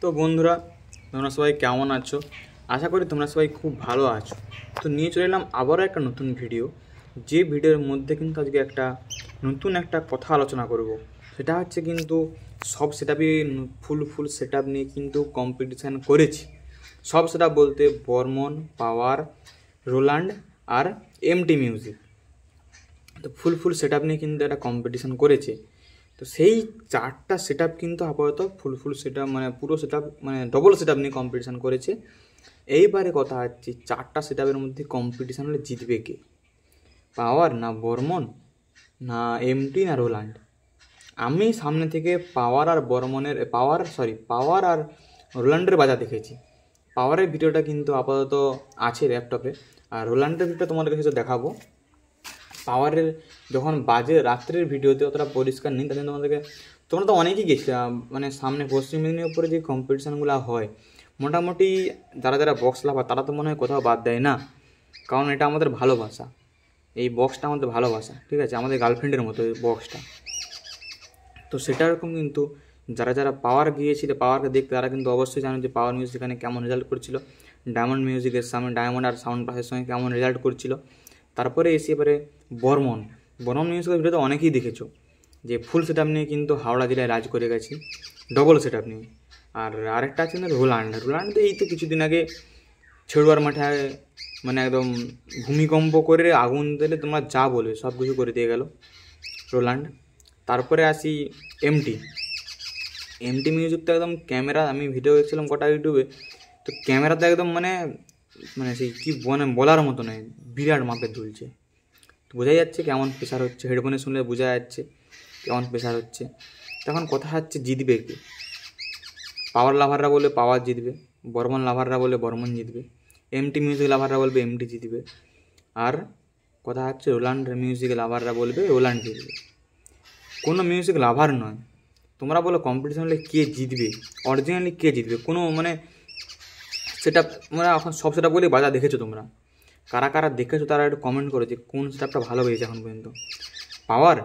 তো বন্ধুরা, তোমরা সবাই কেমন আছো? আশা করি তোমরা সবাই খুব ভালো আছো। তো নিয়ে চলে এলাম আবারও একটা নতুন ভিডিও, যে ভিডিওর মধ্যে কিন্তু আজকে একটা নতুন একটা কথা আলোচনা করব। সেটা হচ্ছে কিন্তু সব সেটআপই ফুল সেটআপ নিয়ে কিন্তু কম্পিটিশান করেছি। সব সেটআপ বলতে বর্মন, পাওয়ার, রোল্যান্ড আর এমটি মিউজিক। তো ফুল সেটআপ নিয়ে কিন্তু একটা কম্পিটিশান করেছে। তো সেই চারটা সেটআপ কিন্তু আপাতত ফুল সেটআপ মানে পুরো সেটআপ মানে ডবল সেটআপ নিয়ে কম্পিটিশান করেছে। এইবারে কথা হচ্ছে চারটা সেটআপের মধ্যে কম্পিটিশান হলে জিতবে কে? পাওয়ার না বর্মন না এমটি না রোল্যান্ড? আমি সামনে থেকে পাওয়ার আর রোল্যান্ডের বাজা দেখেছি। পাওয়ারের ভিডিওটা কিন্তু আপাতত আছে ল্যাপটপে, আর রোল্যান্ডের ভিডিওটা তোমাদের কাছে দেখাবো। পাওয়ারের যখন বাজে রাত্রের ভিডিওতে অতটা পরিষ্কার নেই, তাদের তোমরা তো অনেকেই গেছিলে মানে সামনে পশ্চিম মেদিনীপুরে যে কম্পিটিশানগুলো হয়, মোটামুটি যারা বক্স লাভার তারা তো মনে হয় কোথাও বাদ দেয় না, কারণ এটা আমাদের ভালোবাসা। এই বক্সটা আমাদের ভালোবাসা, ঠিক আছে, আমাদের গার্লফ্রেন্ডের মতো এই বক্সটা। তো সেটা এরকম কিন্তু যারা পাওয়ার গিয়েছিল, পাওয়ারকে দেখতে, তারা কিন্তু অবশ্যই জানো যে পাওয়ার মিউজিক এখানে কেমন রেজাল্ট করছিল, ডায়মন্ড মিউজিকের সামনে ডায়মন্ড আর সাউন্ড প্লাসের সঙ্গে কেমন রেজাল্ট করছিল। তারপরে এবারে বর্মন মিউজিকের ভিডিও তো অনেকেই দেখেছো যে ফুল সেটআপ নিয়ে কিন্তু হাওড়া জেলায় রাজ করে গেছে, ডবল সেটআপ নিয়ে। আর আরেকটা আছে না রোল্যান্ড তো এই তো কিছুদিন আগে ছেড়ুয়ার মাঠে মানে একদম ভূমিকম্প করে আগুন দিলে তোমরা যা বলবে সব কিছু করে দিয়ে গেল রোল্যান্ড। তারপরে আসি এমটি মিউজিক তো একদম ক্যামেরা, আমি ভিডিও দেখছিলাম কটা ইউটিউবে, তো ক্যামেরাতে একদম মানে মানে সেই কী বলার মতো নয়, বিরাট মাপের দুলছে। তো বোঝাই যাচ্ছে কেমন প্রেশার হচ্ছে, হেডফোনে শুনলে বোঝা যাচ্ছে কেমন প্রেশার হচ্ছে। তখন কথা হচ্ছে জিতবে কে? পাওয়ার লাভাররা বলবে পাওয়ার জিতবে, বর্মন লাভাররা বলবে বর্মন জিতবে, এমটি মিউজিক লাভাররা বলবে এমটি জিতবে, আর কথা হচ্ছে রোল্যান্ড মিউজিক লাভাররা বলবে রোল্যান্ড জিতবে। কোনো মিউজিক লাভার নয়, তোমরা বলো কম্পিটিশন হলে কে জিতবে, অরিজিনালি কে জিতবে? কোনো মানে সেটা মানে এখন সব সেটা বলে বাজা দেখেছো তোমরা, কারা কারা দেখেছো তারা একটু কমেন্ট করো যে কোন সেটআপটা ভালো পেয়েছে এখন পর্যন্ত, পাওয়ার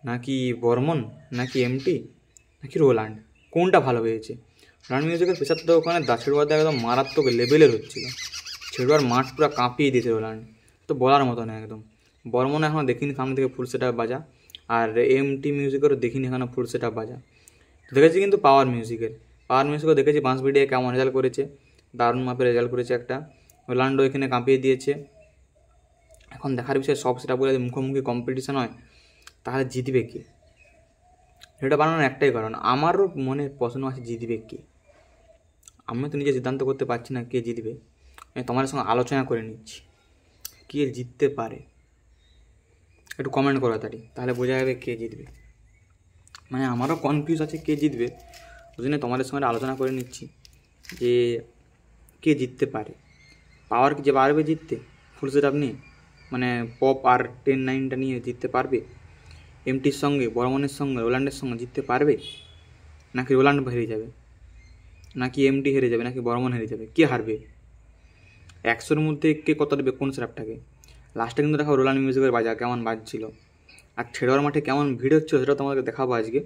নাকি বর্মন নাকি এমটি নাকি রোল্যান্ড, কোনটা ভালো পেয়েছে? রোল্যান্ড মিউজিকের প্রেশার তো ওখানে ছেড়ুয়াতে একদম মারাত্মক লেভেলের হচ্ছিলো, ছেড়ুয়ার মাঠ পুরো কাঁপিয়ে দিয়েছে রোল্যান্ড, তো বলার মতো না একদম। বর্মন এখনও দেখিনি সামনে থেকে ফুল সেটআপ বাজা, আর এমটি মিউজিকেরও দেখিনি এখানে ফুল সেটআপ বাজা। দেখেছি কিন্তু পাওয়ার মিউজিকও দেখেছি বাঁশ ভিডিও কেমন রেজাল্ট করেছে, দারুণ মাপের রেজাল্ট করেছে একটা। রোল্যান্ডো এখানে কাঁপিয়ে দিয়েছে। এখন দেখার বিষয় সব সেটা বলে মুখোমুখি কম্পিটিশান হয়, তাহলে জিতবে কে? এটা বানানোর একটাই কারণ, আমারও মনে প্রশ্ন আছে জিতবে কে। আমি তো নিজে সিদ্ধান্ত করতে পারছি না কে জিতবে, আমি তোমাদের সঙ্গে আলোচনা করে নিচ্ছি কে জিততে পারে। একটু কমেন্ট করো তাহলে বোঝা যাবে কে জিতবে। মানে আমারও কনফিউজ আছে কে জিতবে, ওই জন্য তোমাদের সঙ্গে আলোচনা করে নিচ্ছি যে কে জিততে পারে। পাওয়ার কি যে পারবে জিততে ফুল সেটআপ নিয়ে, মানে পপ আর 10-9টা নিয়ে জিততে পারবে? এমটির সঙ্গে, বর্মনের সঙ্গে, রোল্যান্ডের সঙ্গে জিততে পারবে? নাকি রোল্যান্ড হেরে যাবে, নাকি এমটি হেরে যাবে, নাকি বর্মন হেরে যাবে? কে হারবে? 100-র মধ্যে কে কত দেবে কোন সেটআপটাকে? লাস্টে কিন্তু দেখাবো রোল্যান্ড মিউজিকের বাজা কেমন বাজছিল, আর ছেড়োয়ার মাঠে কেমন ভিড় হচ্ছিল সেটা তোমাদেরকে দেখাবো আজকে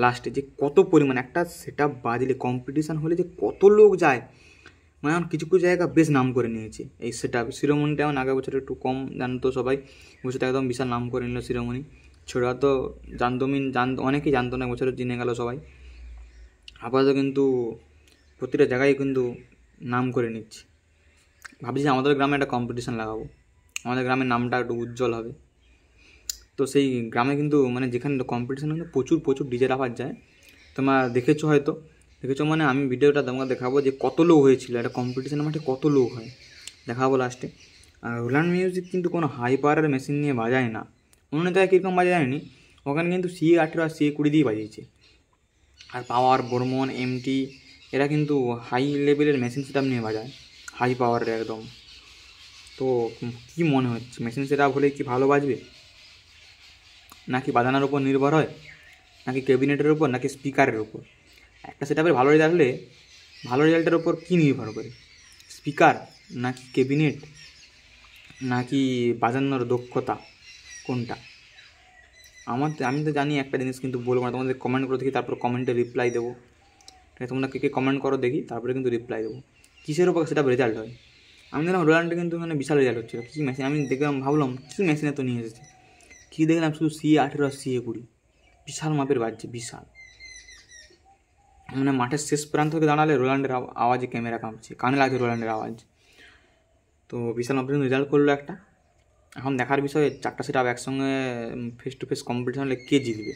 লাস্টে, যে কত পরিমাণ একটা সেটআপ বাজলে কম্পিটিশান হলে যে কত লোক যায়। মানে এখন কিছু কিছু জায়গা বেশ নাম করে নিয়েছে এই সেটআপ। শিরোমণিটা এমন আগের বছর একটু কম জানতো সবাই, বছর একদম বিশাল নাম করে নিল শিরোমণি। ছেড়োয়া তো অনেকেই জানতো না, বছর চিনে গেল সবাই। আপাতত কিন্তু প্রতিটা জায়গায় কিন্তু নাম করে নিচ্ছে। ভাবছি আমাদের গ্রামে একটা কম্পিটিশান লাগাবো, আমাদের গ্রামের নামটা একটু উজ্জ্বল হবে। তো সেই গ্রামে কিন্তু মানে যেখানে কম্পিটিশান কিন্তু প্রচুর ডিজে রাখার যায়, তোমরা দেখেছো মানে আমি ভিডিওটা তোমাকে দেখাবো যে কত লোক হয়েছিল একটা কম্পিটিশানের মাঠে, কত লোক হয় দেখাবো লাস্টে। আর রোল্যান্ড মিউজিক কিন্তু কোনো হাই পাওয়ারের মেশিন নিয়ে বাজায় না, অন্য জায়গায় কীরকম বাজায়নি, ওখানে কিন্তু CA18 আর CA20 দিয়ে বাজিয়েছে। আর পাওয়ার, বর্মন, এমটি এরা কিন্তু হাই লেভেলের মেশিন সেটআপ নিয়ে বাজায়, হাই পাওয়ারের একদম। তো কী মনে হচ্ছে মেশিন সেটআপ হলে কি ভালো বাজবে, নাকি বাজানোর উপর নির্ভর হয়, নাকি ক্যাবিনেটের উপর, নাকি স্পিকারের উপর? একটা সেটআপের ভালো রেজাল্টের উপর কী নির্ভর করে, স্পিকার নাকি ক্যাবিনেট নাকি বাজানোর দক্ষতা, কোনটা? আমি তো জানি একটা জিনিস কিন্তু বলবো না, তোমাদের কমেন্ট করে দেখি, তারপর কমেন্টে রিপ্লাই দেবো ঠিক আছে, তোমরা কে কমেন্ট করো দেখি, তারপরে কিন্তু রিপ্লাই দেবো কিসের উপর সেটা রেজাল্ট হয়। আমি দেখলাম রোলান্ডে কিন্তু মানে বিশাল রেজাল্ট হচ্ছিলো। কী মেশিন আমি দেখলাম, ভাবলাম কী মেশিনে তো নিয়ে এসেছে, কী দেখলাম শুধু CA18 আর CA20 বিশাল মাপের বাজছে, বিশাল। মানে মাঠের শেষ প্রান্ত থেকে দাঁড়ালে রোলান্ডের আওয়াজে ক্যামেরা কাঁপছে, কানে লাগছে রোলান্ডের আওয়াজ। তো বিশাল মাপের কিন্তু রেজাল্ট করলো একটা। এখন দেখার বিষয়ে 4টা সেট আপ একসঙ্গে ফেস টু ফেস কম্পিটিশন হলে কে জিতবে।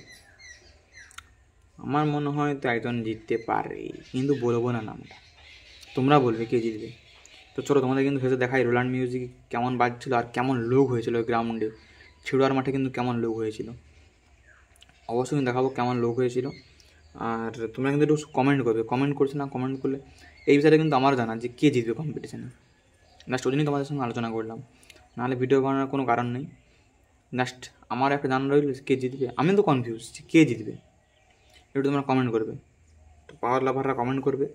আমার মনে হয় তো একজন জিততে পারে, কিন্তু বলবো না নামটা, তোমরা বলবে কে জিতবে। তো চলো তোমাদের কিন্তু ভেসে দেখাই রোলান্ড মিউজিক কেমন বাজছিল আর কেমন লোক হয়েছিল গ্রাউন্ডে, ছিড়ুয়ার মাঠে কিন্তু কেমন লোক হয়েছিল, অবশ্যই কিন্তু দেখাবো কেমন লোক হয়েছিল। আর তোমরা কিন্তু একটু কমেন্ট করবে, কমেন্ট করছে না, কমেন্ট করলে এই বিষয়টা কিন্তু আমার জানা যে কে জিতবে কম্পিটিশানে। জাস্ট ওই জন্যই তোমাদের সঙ্গে আলোচনা করলাম, নাহলে ভিডিও বানানোর কোনো কারণ নেই। জাস্ট আমার একটা জানা রইল কে জিতবে, আমি তো কনফিউজ যে কে জিতবে, একটু তোমরা কমেন্ট করবে। তো পাওয়ার লাভাররা কমেন্ট করবে,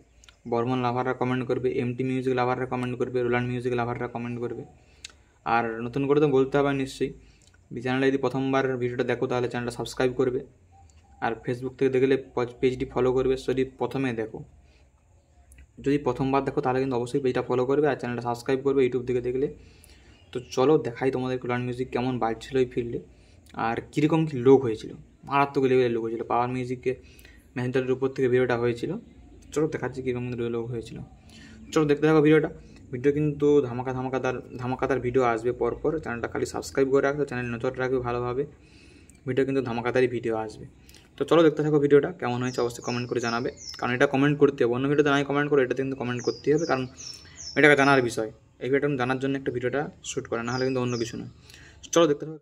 বর্মন লাভাররা কমেন্ট করবে, MT মিউজিক লাভাররা কমেন্ট করবে, রোলান্ড মিউজিক লাভাররা কমেন্ট করবে। আর নতুন করে তো বলতে হবে নিশ্চয়ই, চ্যানেলে যদি প্রথমবার ভিডিওটা দেখো তাহলে চ্যানেলটা সাবস্ক্রাইব করবে, আর ফেসবুক থেকে দেখলে পেজটি ফলো করবে। যদি প্রথমে দেখো, যদি প্রথমবার দেখো তাহলে কিন্তু অবশ্যই পেজটা ফলো করবে আর চ্যানেলটা সাবস্ক্রাইব করবে ইউটিউব থেকে দেখলে। তো চলো দেখাই তোমাদের রোলান্ড মিউজিক কেমন বাজছিল এই ফিল্ডে, আর কীরকম কী লোক হয়েছিল, মারাত্মক লেভেলের লোক হয়েছিল। পাওয়ার মিউজিককে মেহেন্টারের উপর থেকে ভিডিওটা হয়েছিল, চলো দেখাচ্ছি কীরকম লোক হয়েছিল। চলো দেখতে থাকো ভিডিও কিন্তু ধামাকাদার ভিডিও আসবে পরপর। চ্যানেলটা খালি সাবস্ক্রাইব করে রাখবে, চ্যানেল নজর রাখবে ভালোভাবে, ভিডিও কিন্তু ধামাকাদারই ভিডিও আসবে। তো চলো দেখতে থাকো ভিডিওটা কেমন হয়েছে অবশ্যই কমেন্ট করে জানাবে, কারণ এটা কমেন্ট করতে হবে, অন্য ভিডিওতে নাই কমেন্ট করো, এটাতে কিন্তু কমেন্ট করতে হবে, কারণ এটাকে জানার বিষয়। এই ভিডিওটা জানার জন্য একটা ভিডিওটা শ্যুট করে, না হলে কিন্তু অন্য কিছু নয়। চলো দেখতে থাকো।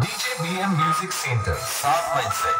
DJ BM Music Center, South Mindset.